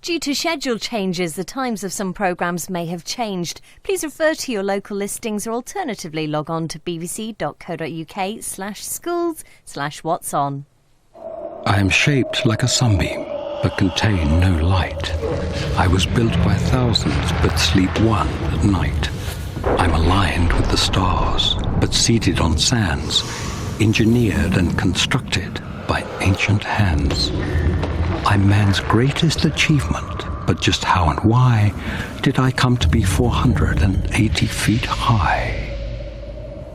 Due to schedule changes, the times of some programmes may have changed. Please refer to your local listings or alternatively log on to bbc.co.uk/schools/what's on. I am shaped like a sunbeam, but contain no light. I was built by thousands, but sleep one at night. I'm aligned with the stars, but seated on sands, engineered and constructed by ancient hands. I'm man's greatest achievement, but just how and why did I come to be 480 feet high?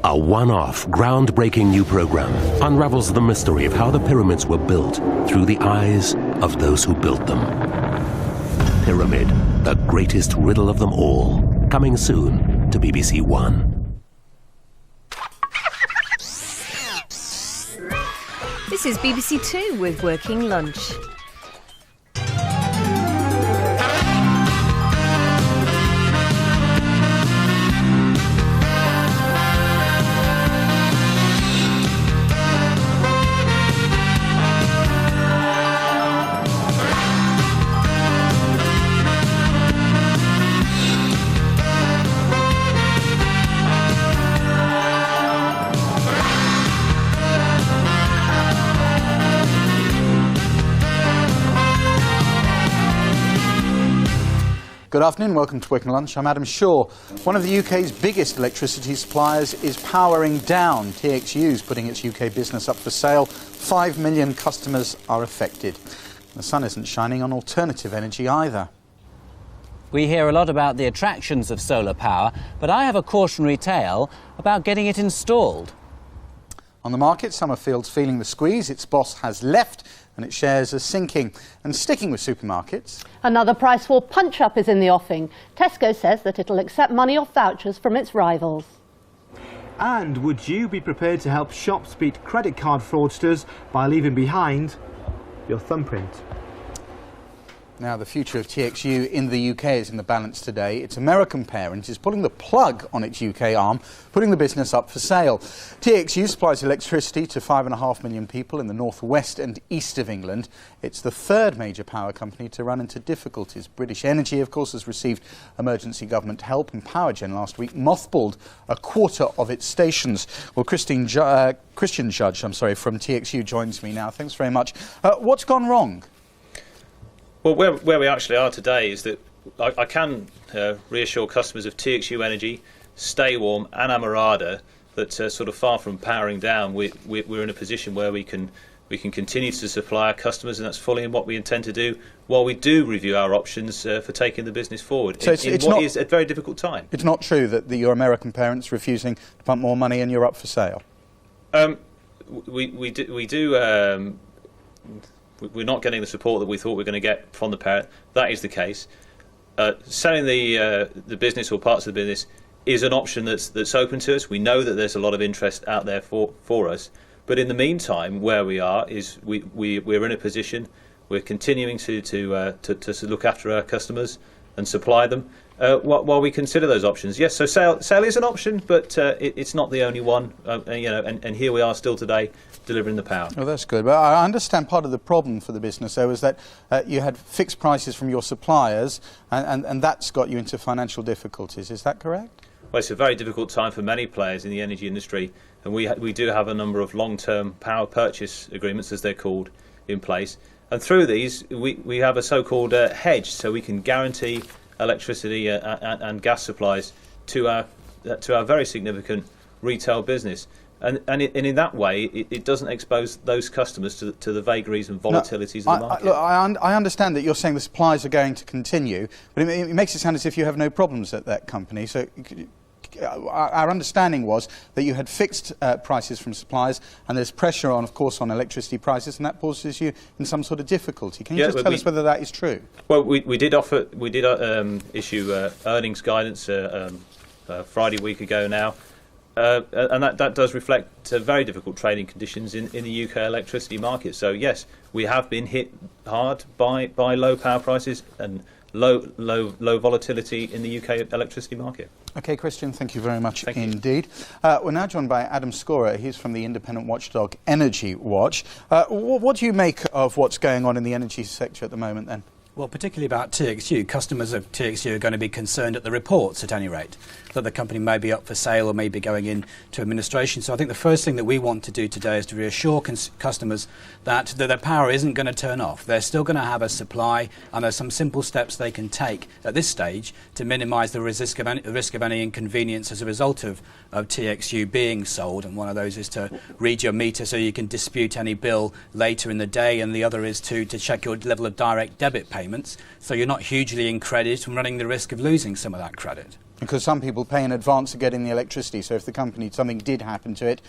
A one-off, groundbreaking new program unravels the mystery of how the pyramids were built through the eyes of those who built them. Pyramid, the greatest riddle of them all. Coming soon to BBC One. This is BBC Two with Working Lunch. Good afternoon, welcome to Working Lunch. I'm Adam Shaw. One of the UK's biggest electricity suppliers is powering down. TXU's putting its UK business up for sale. 5 million customers are affected. The sun isn't shining on alternative energy either. We hear a lot about the attractions of solar power, but I have a cautionary tale about getting it installed. On the market, Summerfield's feeling the squeeze. Its boss has left and its shares are sinking. And sticking with supermarkets, another price war punch-up is in the offing. Tesco says that it'll accept money off vouchers from its rivals. And would you be prepared to help shops beat credit card fraudsters by leaving behind your thumbprint? Now, the future of TXU in the UK is in the balance today. Its American parent is pulling the plug on its UK arm, putting the business up for sale. TXU supplies electricity to 5.5 million people in the northwest and east of England. It's the third major power company to run into difficulties. British Energy, of course, has received emergency government help, and Powergen last week mothballed a quarter of its stations. Well, Christian Judge, from TXU joins me now. Thanks very much. What's gone wrong? Well, where we actually are today is that I can reassure customers of TXU Energy, Stay Warm and Amarada that sort of far from powering down, we're in a position where we can continue to supply our customers, and that's fully in what we intend to do while we do review our options for taking the business forward so it's what is a very difficult time. It's not true that your American parents refusing to pump more money and you're up for sale? We do. We're not getting the support that we thought we were going to get from the parent. That is the case. Selling the business or parts of the business is an option that's open to us. We know that there's a lot of interest out there for us. But in the meantime, where we are is we're in a position. We're continuing to look after our customers and supply them while we consider those options. Yes, so sale is an option, but it's not the only one. And here we are still today, delivering the power. Oh, that's good. But I understand part of the problem for the business, though, is that you had fixed prices from your suppliers, and that's got you into financial difficulties. Is that correct? Well, it's a very difficult time for many players in the energy industry, and we do have a number of long-term power purchase agreements, as they're called, in place. And through these, we have a so-called hedge, so we can guarantee electricity and gas supplies to our very significant retail business. And in that way, it doesn't expose those customers to the vagaries and volatilities of the market. I understand that you're saying the supplies are going to continue, but it makes it sound as if you have no problems at that company. So our understanding was that you had fixed prices from suppliers, and there's pressure on, of course, on electricity prices, and that causes you in some sort of difficulty. Can you just tell us whether that is true? Well, we did issue earnings guidance Friday week ago now. And that does reflect very difficult trading conditions in the UK electricity market. So yes, we have been hit hard by low power prices and low volatility in the UK electricity market. OK, Christian, thank you very much indeed. We're now joined by Adam Scorer. He's from the independent watchdog Energy Watch. What do you make of what's going on in the energy sector at the moment then? Well, particularly about TXU, customers of TXU are going to be concerned at the reports, at any rate, that the company may be up for sale or may be going into administration. So I think the first thing that we want to do today is to reassure customers that their power isn't going to turn off. They're still going to have a supply, and there's some simple steps they can take at this stage to minimise the risk of any inconvenience as a result of TXU being sold. And one of those is to read your meter so you can dispute any bill later in the day, and the other is to check your level of direct debit payments, so you're not hugely in credit and running the risk of losing some of that credit. Because some people pay in advance to getting the electricity, so if the company, something did happen to it,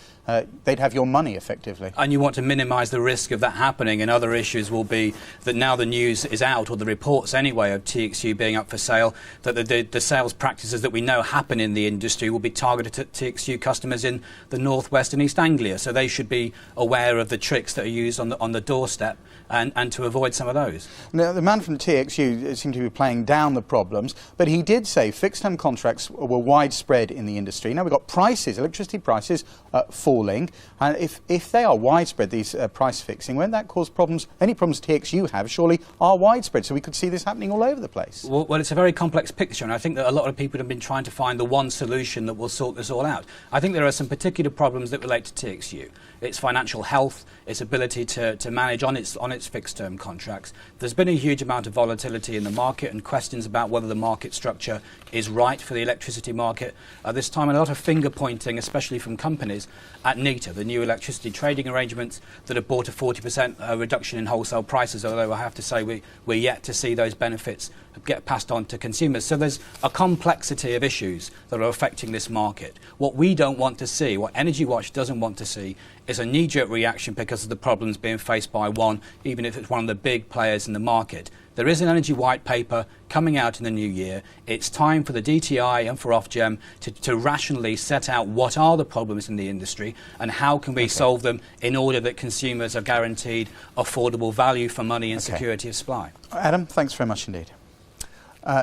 they'd have your money effectively. And you want to minimise the risk of that happening, and other issues will be that now the news is out, or the reports anyway, of TXU being up for sale, that the sales practices that we know happen in the industry will be targeted at TXU customers in the North West and East Anglia, so they should be aware of the tricks that are used on the doorstep and to avoid some of those. Now, the man from TXU seemed to be playing down the problems, but he did say fixed-term contracts were widespread in the industry. Now we've got prices, electricity prices falling, and if they are widespread, these price fixing, won't that cause problems? Any problems TXU have surely are widespread, so we could see this happening all over the place. Well, it's a very complex picture, and I think that a lot of people have been trying to find the one solution that will sort this all out. I think there are some particular problems that relate to TXU. Its financial health, its ability to manage on its fixed-term contracts. There's been a huge amount of volatility in the market and questions about whether the market structure is right for the electricity market. This time, a lot of finger-pointing, especially from companies, at NETA, the new electricity trading arrangements that have brought a 40% reduction in wholesale prices, although I have to say we're yet to see those benefits get passed on to consumers. So there's a complexity of issues that are affecting this market. What we don't want to see, what Energy Watch doesn't want to see, is a knee-jerk reaction because of the problems being faced by one, even if it's one of the big players in the market. There is an energy white paper coming out in the new year. It's time for the DTI and for Ofgem to rationally set out what are the problems in the industry and how can we solve them in order that consumers are guaranteed affordable value for money and security of supply. Adam, thanks very much indeed.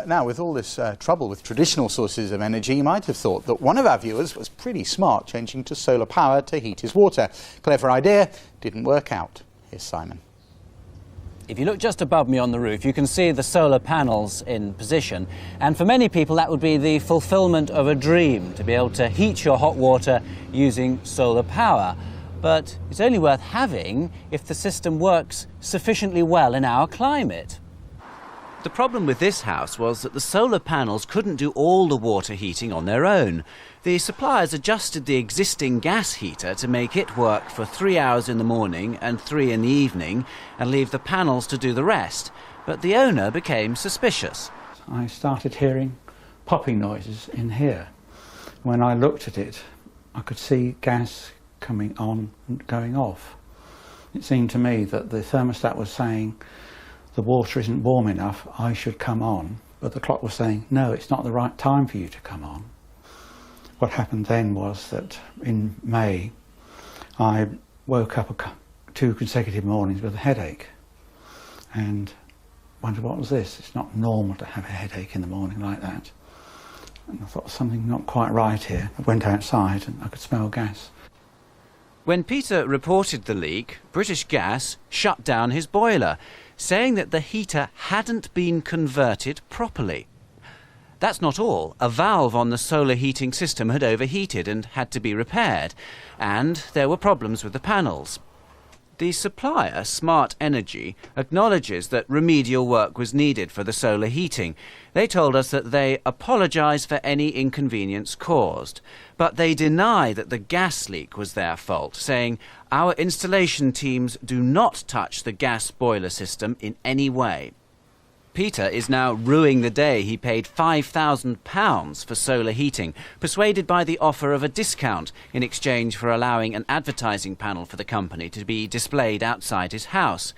Now, with all this trouble with traditional sources of energy, you might have thought that one of our viewers was pretty smart, changing to solar power to heat his water. Clever idea, didn't work out. Here's Simon. If you look just above me on the roof, you can see the solar panels in position. And for many people, that would be the fulfillment of a dream, to be able to heat your hot water using solar power. But it's only worth having if the system works sufficiently well in our climate. The problem with this house was that the solar panels couldn't do all the water heating on their own. The suppliers adjusted the existing gas heater to make it work for 3 hours in the morning and 3 in the evening and leave the panels to do the rest. But the owner became suspicious. I started hearing popping noises in here. When I looked at it, I could see gas coming on and going off. It seemed to me that the thermostat was saying, the water isn't warm enough, I should come on. But the clock was saying, no, it's not the right time for you to come on. What happened then was that in May, I woke up 2 consecutive mornings with a headache and wondered what was this? It's not normal to have a headache in the morning like that. And I thought something not quite right here. I went outside and I could smell gas. When Peter reported the leak, British Gas shut down his boiler, saying that the heater hadn't been converted properly. That's not all. A valve on the solar heating system had overheated and had to be repaired, and there were problems with the panels. The supplier, Smart Energy, acknowledges that remedial work was needed for the solar heating. They told us that they apologise for any inconvenience caused, but they deny that the gas leak was their fault, saying, "Our installation teams do not touch the gas boiler system in any way." Peter is now rueing the day he paid £5,000 for solar heating, persuaded by the offer of a discount in exchange for allowing an advertising panel for the company to be displayed outside his house.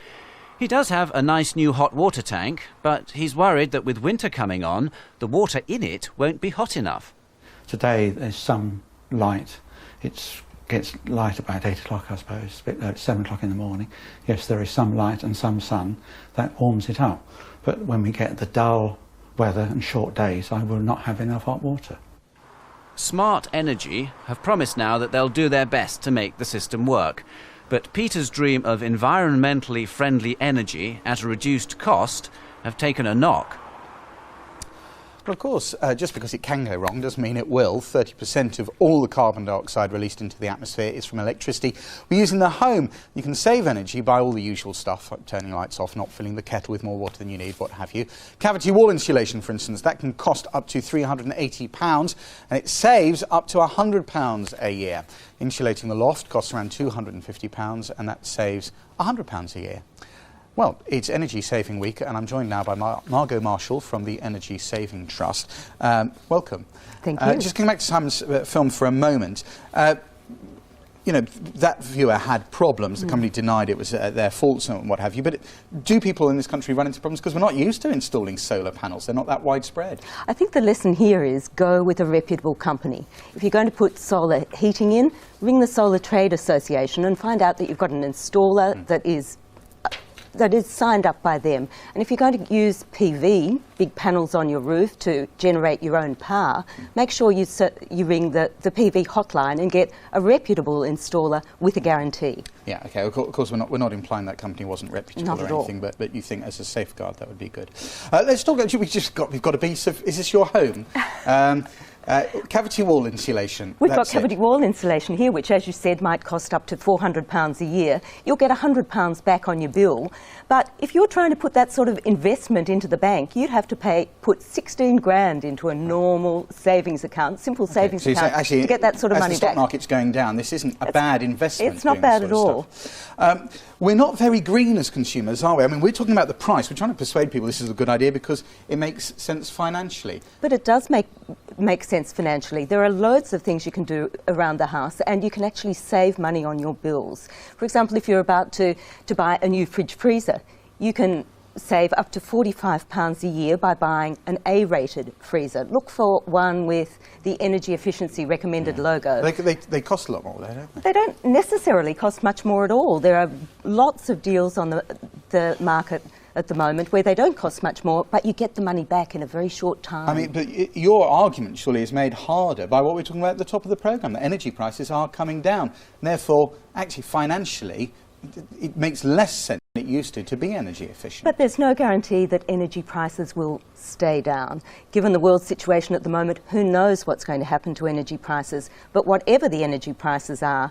He does have a nice new hot water tank, but he's worried that with winter coming on, the water in it won't be hot enough. Today there's some light. It gets light about 8 o'clock, I suppose, 7 o'clock in the morning. Yes, there is some light and some sun. That warms it up. But when we get the dull weather and short days, I will not have enough hot water. Smart Energy have promised now that they'll do their best to make the system work. But Peter's dream of environmentally friendly energy at a reduced cost have taken a knock. Well, of course, just because it can go wrong doesn't mean it will. 30% of all the carbon dioxide released into the atmosphere is from electricity we use in the home. You can save energy by all the usual stuff, like turning lights off, not filling the kettle with more water than you need, what have you. Cavity wall insulation, for instance, that can cost up to £380, and it saves up to £100 a year. Insulating the loft costs around £250, and that saves £100 a year. Well, it's Energy Saving Week, and I'm joined now by Margot Marshall from the Energy Saving Trust. Welcome. Thank you. Just coming back to Simon's film for a moment, you know, that viewer had problems. The company denied it was their fault and what have you. But do people in this country run into problems? Because we're not used to installing solar panels. They're not that widespread. I think the lesson here is go with a reputable company. If you're going to put solar heating in, ring the Solar Trade Association and find out that you've got an installer that is signed up by them. And if you're going to use PV, big panels on your roof, to generate your own power, make sure you ring the PV hotline and get a reputable installer with a guarantee. Yeah, okay. Of course, we're not implying that company wasn't reputable Not or anything, but you think as a safeguard that would be good. Let's talk. We've got a piece of. Is this your home? Cavity wall insulation. We've got cavity wall insulation here, which, as you said, might cost up to £400 a year. You'll get £100 back on your bill. But if you're trying to put that sort of investment into the bank, you'd have to put 16 grand into a normal savings account, simple savings account, actually, to get that sort of money back. As the stock back. market's going down, this isn't a bad investment. It's not bad at all. We're not very green as consumers, are we? I mean, we're talking about the price. We're trying to persuade people this is a good idea because it makes sense financially. But it does make sense financially. There are loads of things you can do around the house, and you can actually save money on your bills. For example, if you're about to buy a new fridge freezer, you can save up to £45 a year by buying an A-rated freezer. Look for one with the energy efficiency recommended logo. They cost a lot more, don't they? They don't necessarily cost much more at all. There are lots of deals on the market at the moment where they don't cost much more, but you get the money back in a very short time. I mean, but your argument surely is made harder by what we're talking about at the top of the programme, that energy prices are coming down. And therefore, actually, financially, it makes less sense than it used to be energy efficient. But there's no guarantee that energy prices will stay down. Given the world situation at the moment, who knows what's going to happen to energy prices? But whatever the energy prices are,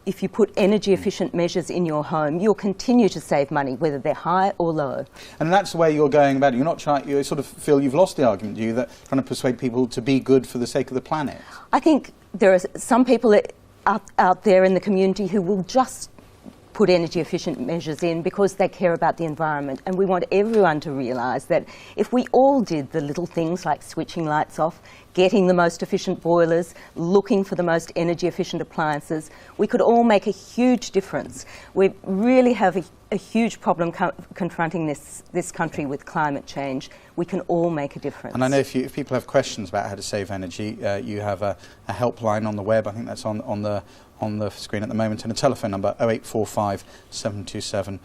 if you put energy efficient measures in your home, you'll continue to save money, whether they're high or low. And that's the way you're going about it. You're not trying, you sort of feel you've lost the argument, do you, that trying to persuade people to be good for the sake of the planet? I think there are some people out there in the community who will just put energy efficient measures in because they care about the environment, and we want everyone to realise that if we all did the little things like switching lights off, getting the most efficient boilers, looking for the most energy efficient appliances, we could all make a huge difference. We really have a huge problem confronting this country with climate change. We can all make a difference. And I know if people have questions about how to save energy, you have a helpline on the web. I think that's on the screen at the moment, and a telephone number 0845 727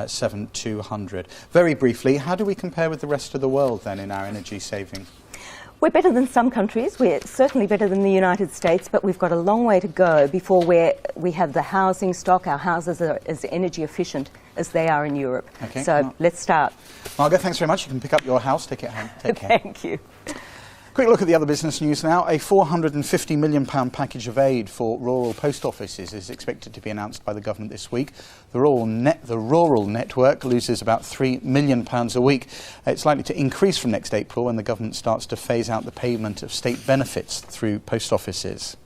7200. Very briefly, how do we compare with the rest of the world then in our energy saving? We're better than some countries. We're certainly better than the United States, but we've got a long way to go before we have the housing stock. Our houses are as energy efficient as they are in Europe. Okay, so let's start. Margot, thanks very much. You can pick up your house, take it home. Take care. Thank you. Quick look at the other business news now. A £450 million package of aid for rural post offices is expected to be announced by the government this week. The rural network loses about £3 million a week. It's likely to increase from next April when the government starts to phase out the payment of state benefits through post offices.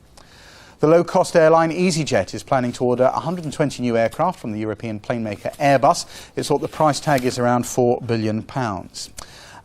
The low-cost airline EasyJet is planning to order 120 new aircraft from the European plane maker Airbus. It's thought the price tag is around £4 billion.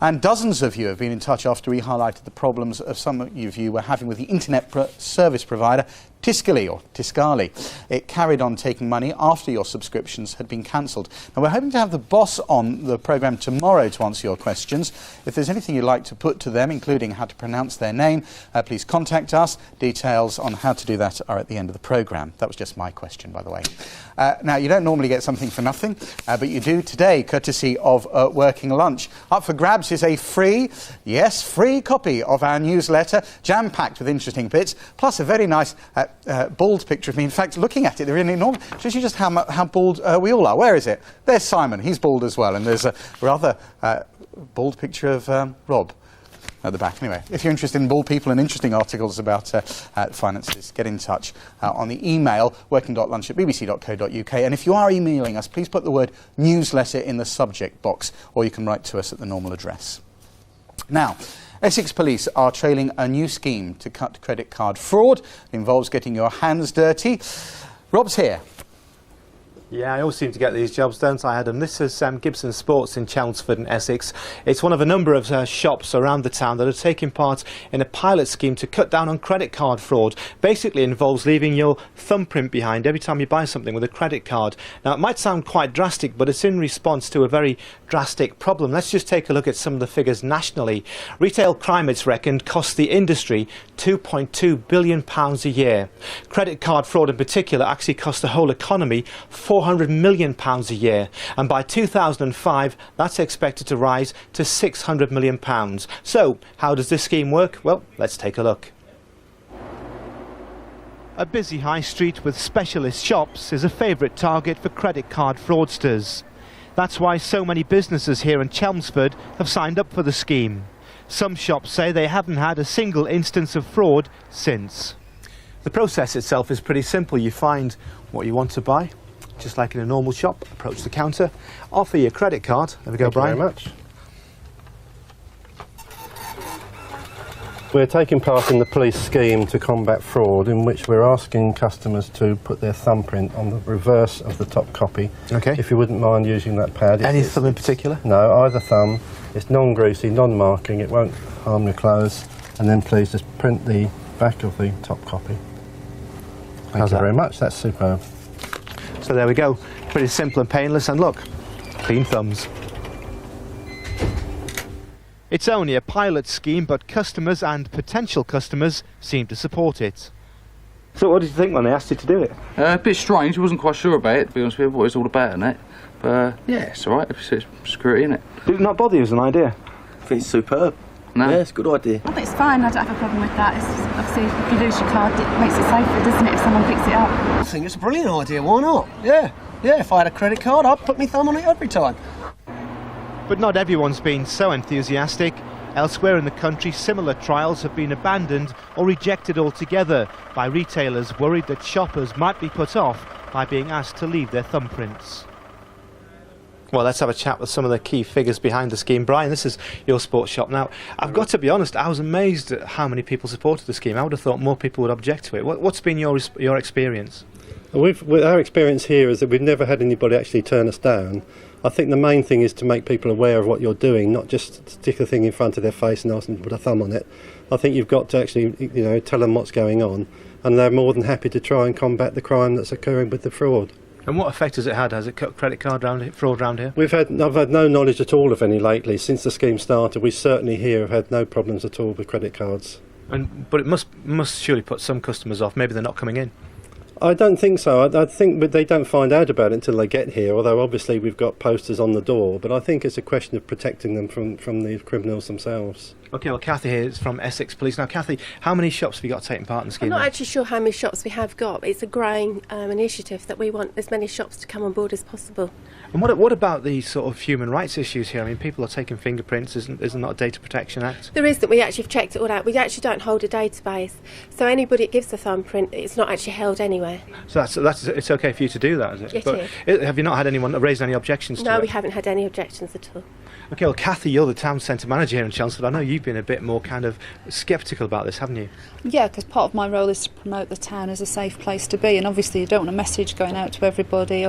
And dozens of you have been in touch after we highlighted the problems of some of you were having with the internet service provider Tiscali. It carried on taking money after your subscriptions had been cancelled. Now, we're hoping to have the boss on the programme tomorrow to answer your questions. If there's anything you'd like to put to them, including how to pronounce their name, please contact us. Details on how to do that are at the end of the programme. That was just my question, by the way. Now, you don't normally get something for nothing, but you do today, courtesy of Working Lunch. Up for grabs is a free copy of our newsletter, jam-packed with interesting bits, plus a very nice bald picture of me. In fact, looking at it, they're really enormous. Shows you just how bald we all are. Where is it? There's Simon. He's bald as well. And there's a rather bald picture of Rob at the back. Anyway, if you're interested in bald people and interesting articles about finances, get in touch on the email working.lunch@bbc.co.uk. And if you are emailing us, please put the word newsletter in the subject box, or you can write to us at the normal address. Now, Essex Police are trailing a new scheme to cut credit card fraud. It involves getting your hands dirty. Rob's here. Yeah, I always seem to get these jobs, don't I, Adam? This is Gibson Sports in Chelmsford in Essex. It's one of a number of shops around the town that are taking part in a pilot scheme to cut down on credit card fraud. Basically involves leaving your thumbprint behind every time you buy something with a credit card. Now, it might sound quite drastic, but it's in response to a very drastic problem. Let's just take a look at some of the figures nationally. Retail crime, it's reckoned, costs the industry £2.2 billion a year. Credit card fraud in particular actually costs the whole economy £400 million a year, and by 2005 that's expected to rise to £600 million. So how does this scheme work? Well, let's take a look. A busy high street with specialist shops is a favourite target for credit card fraudsters. That's why so many businesses here in Chelmsford have signed up for the scheme. Some shops say they haven't had a single instance of fraud since. The process itself is pretty simple. You find what you want to buy, just like in a normal shop, approach the counter, offer your credit card. There we go, Brian. Thank you very much. We're taking part in the police scheme to combat fraud, in which we're asking customers to put their thumbprint on the reverse of the top copy. Okay. If you wouldn't mind using that pad. Any thumb in particular? No, either thumb. It's non-greasy, non-marking, it won't harm your clothes. And then please just print the back of the top copy. Thank you very much, that's superb. So there we go, pretty simple and painless, and look, clean thumbs. It's only a pilot scheme, but customers and potential customers seem to support it. So what did you think when they asked you to do it? A bit strange, I wasn't quite sure about it, to be honest with you, what it's all about and that. But yeah, it's alright, it's security, innit? Did it not bother you as an idea? I think it's superb. No. Yeah, it's a good idea. I think it's fine, I don't have a problem with that. It's just, obviously, if you lose your card, it makes it safer, doesn't it, if someone picks it up? I think it's a brilliant idea, why not? Yeah, if I had a credit card, I'd put my thumb on it every time. But not everyone's been so enthusiastic. Elsewhere in the country, similar trials have been abandoned or rejected altogether by retailers worried that shoppers might be put off by being asked to leave their thumbprints. Well, let's have a chat with some of the key figures behind the scheme. Brian, this is your sports shop. Now, I've got to be honest, I was amazed at how many people supported the scheme. I would have thought more people would object to it. What's been your experience? Our experience here is that we've never had anybody actually turn us down. I think the main thing is to make people aware of what you're doing, not just stick a thing in front of their face and ask them to put a thumb on it. I think you've got to actually, tell them what's going on, and they're more than happy to try and combat the crime that's occurring with the fraud. And what effect has it had? Has it cut credit card fraud around here? I've had no knowledge at all of any lately. Since the scheme started, we certainly here have had no problems at all with credit cards. But it must surely put some customers off. Maybe they're not coming in. I don't think so. I think but they don't find out about it until they get here, although obviously we've got posters on the door. But I think it's a question of protecting them from the criminals themselves. OK, well, Kathy here is from Essex Police. Now, Kathy, how many shops have you got taking part in the scheme? I'm not actually sure how many shops we have got. It's a growing initiative that we want as many shops to come on board as possible. And what about the sort of human rights issues here? I mean, people are taking fingerprints. Isn't there not a Data Protection Act? There is, that we actually have checked it all out. We actually don't hold a database. So anybody that gives a thumbprint, it's not actually held anywhere. So it's OK for you to do that, is it? It is. Have you not had anyone raise any objections to it? No, we haven't had any objections at all. OK, well, Kathy, you're the town centre manager here in Chelmsford. I know you've been a bit more kind of sceptical about this, haven't you? Yeah, because part of my role is to promote the town as a safe place to be, and obviously you don't want a message going out to everybody,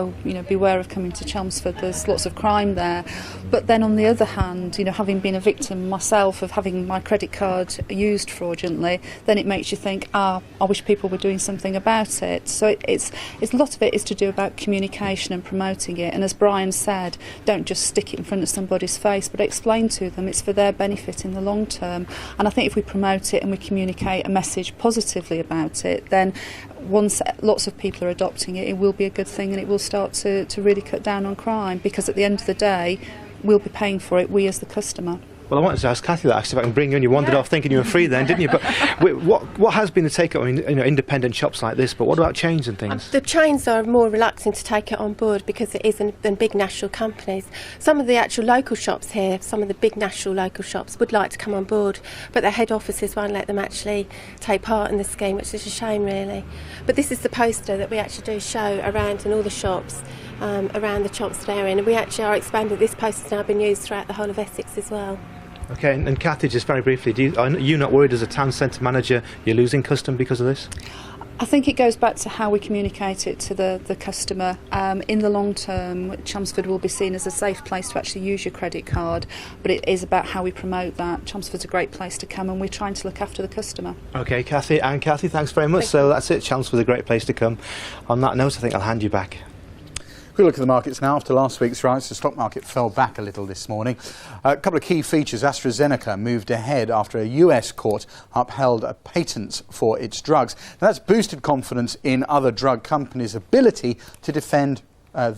beware of coming to Chelmsford, there's lots of crime there. But then on the other hand, having been a victim myself of having my credit card used fraudulently, then it makes you think, I wish people were doing something about it. So it's a lot of it is to do about communication and promoting it, and as Brian said, don't just stick it in front of somebody's face, but explain to them it's for their benefit in the long term. And I think if we promote it and we communicate a message positively about it, then once lots of people are adopting it, it will be a good thing, and it will start to really cut down on crime, because at the end of the day we'll be paying for it, we as the customer. Well, I wanted to ask Kathy that actually, if I can bring you in. You wandered off thinking you were free then, didn't you? But what has been the take-up? I mean, independent shops like this, but what about chains and things? The chains are more reluctant to take it on board because it isn't than big national companies. Some of the actual local shops here, some of the big national local shops would like to come on board, but their head offices won't let them actually take part in the scheme, which is a shame, really. But this is the poster that we actually do show around in all the shops. Around the Chelmsford area, and we actually are expanding. This post has now been used throughout the whole of Essex as well. Okay, and Kathy, just very briefly, are you not worried as a town centre manager you're losing custom because of this? I think it goes back to how we communicate it to the customer. In the long term, Chelmsford will be seen as a safe place to actually use your credit card, but it is about how we promote that. Chelmsford's a great place to come, and we're trying to look after the customer. Okay, Kathy, thanks very much. So that's it, Chelmsford's a great place to come. On that note, I think I'll hand you back. Quick look at the markets now. After last week's rise, the stock market fell back a little this morning. A couple of key features. AstraZeneca moved ahead after a US court upheld a patent for its drugs. Now, that's boosted confidence in other drug companies' ability to defend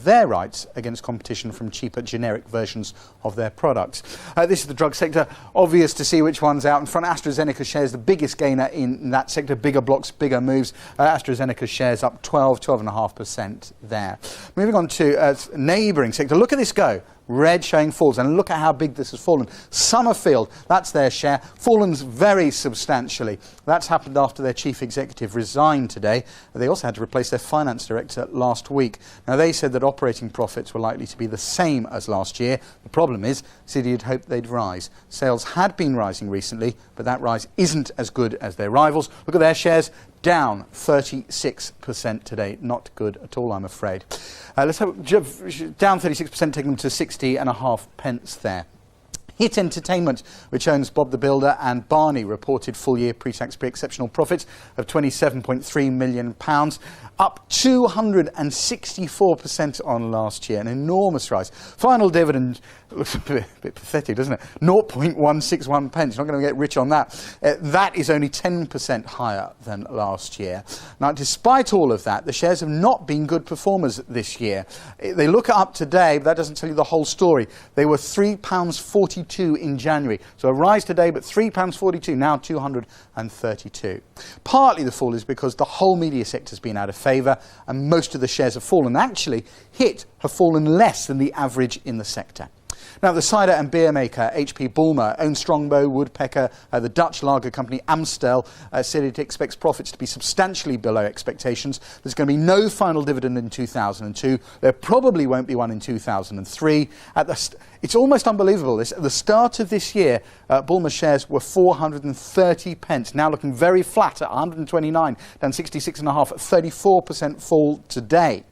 their rights against competition from cheaper generic versions of their products. This is the drug sector. Obvious to see which one's out in front. AstraZeneca shares the biggest gainer in that sector. Bigger blocks, bigger moves. AstraZeneca shares up 12.5% there. Moving on to neighbouring sector. Look at this go. Red showing falls, and look at how big this has fallen. Summerfield, that's their share, fallen very substantially. That's happened after their chief executive resigned today. They also had to replace their finance director last week. Now, they said that operating profits were likely to be the same as last year. The problem is, Citi had hoped they'd rise. Sales had been rising recently, but that rise isn't as good as their rivals. Look at their shares. Down 36% today. Not good at all, I'm afraid. Let's have down 36%, taking them to 60.5 pence there. Hit Entertainment, which owns Bob the Builder and Barney, reported full-year pre-tax pre-exceptional profits of £27.3 million, up 264% on last year, an enormous rise. Final dividend looks a bit pathetic, doesn't it? 0.161 pence. You're not going to get rich on that. That is only 10% higher than last year. Now, despite all of that, the shares have not been good performers this year. They look up today, but that doesn't tell you the whole story. They were £3.42 in January. So a rise today, but £3.42, now 232. Partly the fall is because the whole media sector has been out of favour, and most of the shares have fallen. Actually, HIT have fallen less than the average in the sector. Now, the cider and beer maker HP Bulmer owns Strongbow, Woodpecker, the Dutch lager company Amstel said it expects profits to be substantially below expectations. There's going to be no final dividend in 2002. There probably won't be one in 2003. It's almost unbelievable. At the start of this year, Bulmer shares were 430 pence, now looking very flat at 129, down 66.5, 34% fall today.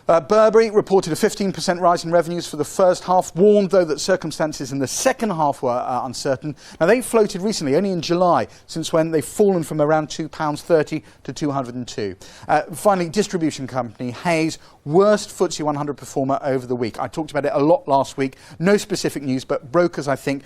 Burberry reported a 15% rise in revenues for the first half, warned though that circumstances in the second half were uncertain. Now, they floated recently, only in July, since when they've fallen from around £2.30 to 202. Finally, distribution company Hayes, worst FTSE 100 performer over the week. I talked about it a lot last week. No specific news, but brokers, I think,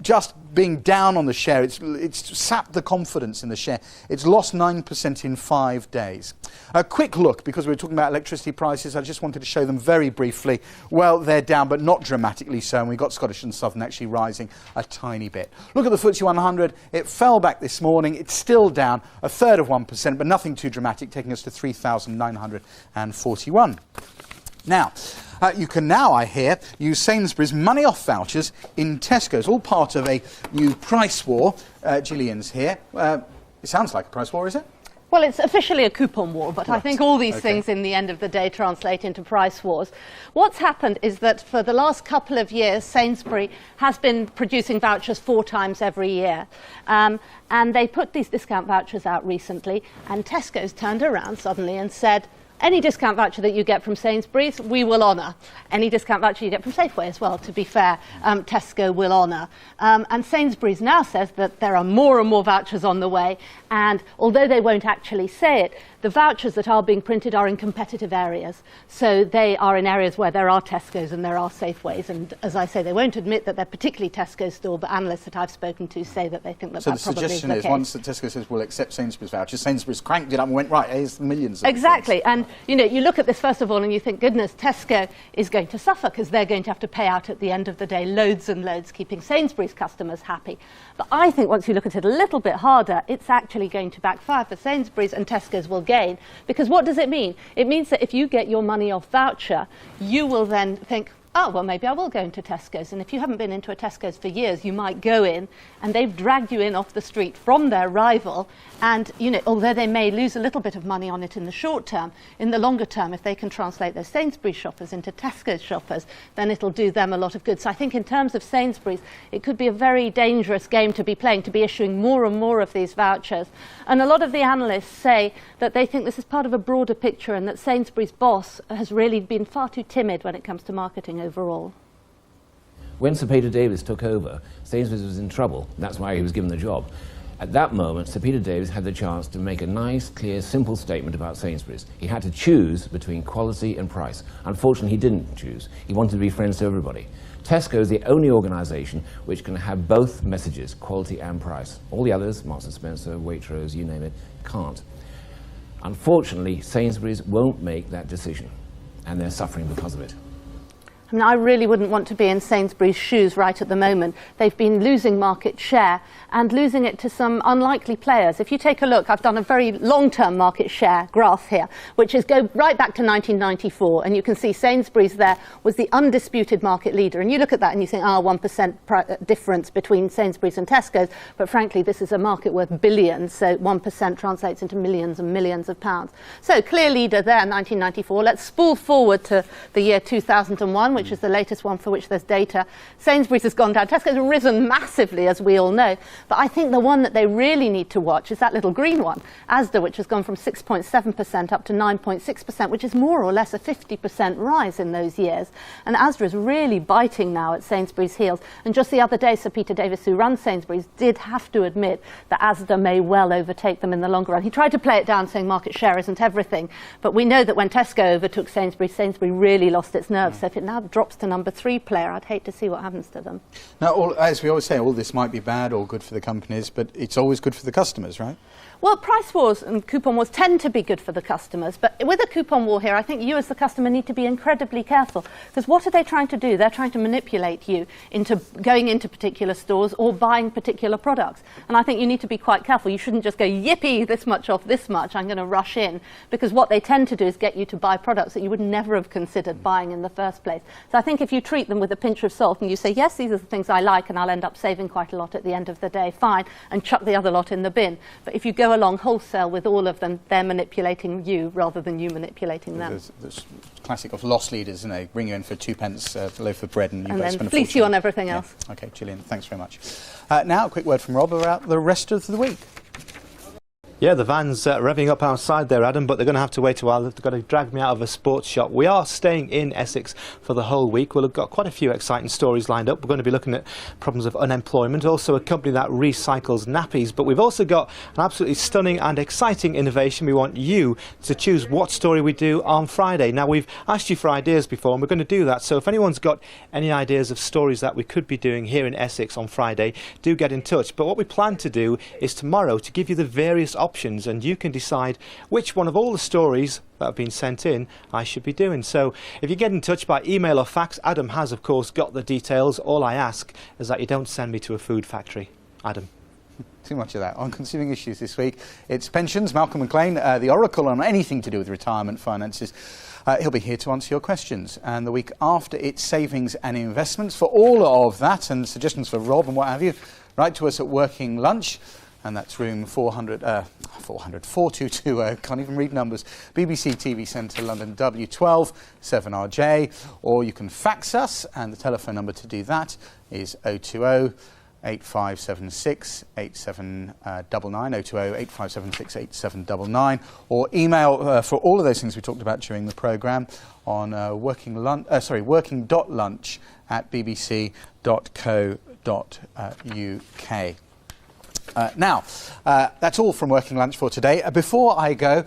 just being down on the share, it's sapped the confidence in the share. It's lost 9% in 5 days. A quick look, because we were talking about electricity prices, I just wanted to show them very briefly. Well, they're down, but not dramatically so, and we've got Scottish and Southern actually rising a tiny bit. Look at the FTSE 100. It fell back this morning. It's still down a third of 1%, but nothing too dramatic, taking us to 3,941. Now, you can now, I hear, use Sainsbury's money off vouchers in Tesco's, all part of a new price war. Gillian's here. It sounds like a price war, is it? Well, it's officially a coupon war, but right. I think all these things in the end of the day translate into price wars. What's happened is that for the last couple of years, Sainsbury has been producing vouchers 4 times every year. And they put these discount vouchers out recently, and Tesco's turned around suddenly and said, any discount voucher that you get from Sainsbury's, we will honour. Any discount voucher you get from Safeway as well, to be fair, Tesco will honour. And Sainsbury's now says that there are more and more vouchers on the way, and although they won't actually say it, the vouchers that are being printed are in competitive areas. So they are in areas where there are Tesco's and there are Safeways. And as I say, they won't admit that they're particularly Tesco's store, but analysts that I've spoken to say that they think that that probably is the case. So the suggestion is once that Tesco says we'll accept Sainsbury's vouchers, Sainsbury's cranked it up and went, right, here's millions of Exactly. And, you know, you look at this first of all and you think, goodness, Tesco is going to suffer because they're going to have to pay out at the end of the day loads and loads, keeping Sainsbury's customers happy. But I think once you look at it a little bit harder, it's actually going to backfire for Sainsbury's, and Tesco's will gain. Because what does it mean? It means that if you get your money off voucher, you will then think, oh, well, maybe I will go into Tesco's. And if you haven't been into a Tesco's for years, you might go in and they've dragged you in off the street from their rival. And, you know, although they may lose a little bit of money on it in the short term, in the longer term, if they can translate those Sainsbury's shoppers into Tesco's shoppers, then it'll do them a lot of good. So I think in terms of Sainsbury's, it could be a very dangerous game to be playing, to be issuing more and more of these vouchers. And a lot of the analysts say that they think this is part of a broader picture and that Sainsbury's boss has really been far too timid when it comes to marketing overall. When Sir Peter Davies took over, Sainsbury's was in trouble. That's why he was given the job. At that moment, Sir Peter Davies had the chance to make a nice, clear, simple statement about Sainsbury's. He had to choose between quality and price. Unfortunately, he didn't choose. He wanted to be friends to everybody. Tesco is the only organisation which can have both messages, quality and price. All the others, Marks & Spencer, Waitrose, you name it, can't. Unfortunately, Sainsbury's won't make that decision, and they're suffering because of it. I mean, I really wouldn't want to be in Sainsbury's shoes right at the moment. They've been losing market share and losing it to some unlikely players. If you take a look, I've done a very long-term market share graph here, which is go right back to 1994, and you can see Sainsbury's there was the undisputed market leader. And you look at that and you think, 1% difference between Sainsbury's and Tesco's, but frankly, this is a market worth billions, so 1% translates into millions and millions of pounds. So, clear leader there, 1994. Let's spool forward to the year 2001, which is the latest one for which there's data. Sainsbury's has gone down. Tesco's has risen massively, as we all know. But I think the one that they really need to watch is that little green one, Asda, which has gone from 6.7% up to 9.6%, which is more or less a 50% rise in those years. And Asda is really biting now at Sainsbury's heels. And just the other day, Sir Peter Davies, who runs Sainsbury's, did have to admit that Asda may well overtake them in the longer run. He tried to play it down, saying market share isn't everything. But we know that when Tesco overtook Sainsbury's, Sainsbury's really lost its nerve. So if it now drops to number 3 player, I'd hate to see what happens to them. Now, as we always say, all this might be bad or good for the companies, but it's always good for the customers, right? Well, price wars and coupon wars tend to be good for the customers, but with a coupon war here, I think you as the customer need to be incredibly careful, because what are they trying to do? They're trying to manipulate you into going into particular stores or buying particular products. And I think you need to be quite careful. You shouldn't just go, yippee, this much off this much, I'm going to rush in, because what they tend to do is get you to buy products that you would never have considered buying in the first place. So I think if you treat them with a pinch of salt and you say, yes, these are the things I like and I'll end up saving quite a lot at the end of the day, fine, and chuck the other lot in the bin. But if you go along wholesale with all of them, they're manipulating you rather than you manipulating them. There's classic of loss leaders, isn't it? Bring you in for 2 pence a loaf of bread and you guys spend a fleece you on everything else. OK, Gillian, thanks very much. Now, a quick word from Rob about the rest of the week. Yeah, the van's revving up outside there, Adam, but they're going to have to wait a while. They've got to drag me out of a sports shop. We are staying in Essex for the whole week. We've got quite a few exciting stories lined up. We're going to be looking at problems of unemployment, also a company that recycles nappies. But we've also got an absolutely stunning and exciting innovation. We want you to choose what story we do on Friday. Now, we've asked you for ideas before, and we're going to do that. So if anyone's got any ideas of stories that we could be doing here in Essex on Friday, do get in touch. But what we plan to do is tomorrow to give you the various options, and you can decide which one of all the stories that have been sent in I should be doing. So if you get in touch by email or fax, Adam has of course got the details. All I ask is that you don't send me to a food factory. Adam. Too much of that. On Consuming Issues this week, it's pensions. Malcolm McLean, the oracle on anything to do with retirement finances. He'll be here to answer your questions. And the week after, it's savings and investments. For all of that and suggestions for Rob and what have you, write to us at Working Lunch. And that's room 4220, can't even read numbers, BBC TV Centre, London, W12 7RJ. Or you can fax us, and the telephone number to do that is 020 8576 8799, 020 8576 8799, or email for all of those things we talked about during the programme on working.lunch@bbc.co.uk. Now, that's all from Working Lunch for today. Before I go,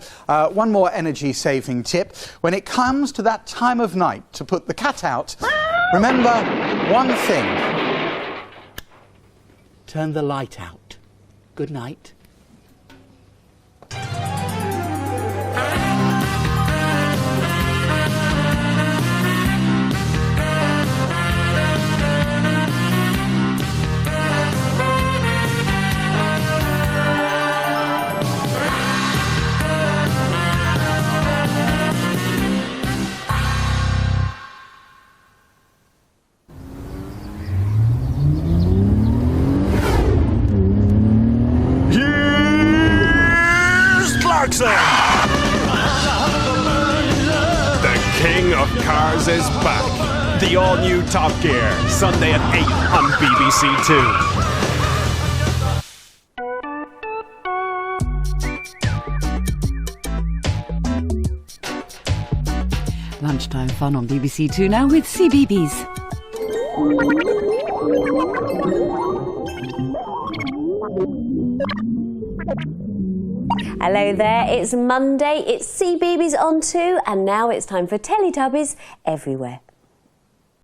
one more energy-saving tip. When it comes to that time of night to put the cat out, remember one thing. Turn the light out. Good night. The King of Cars is back. The all-new Top Gear, Sunday at 8 on BBC Two. Lunchtime fun on BBC Two now with CBeebies. Hello there, it's Monday, it's CBeebies on 2, and now it's time for Teletubbies Everywhere.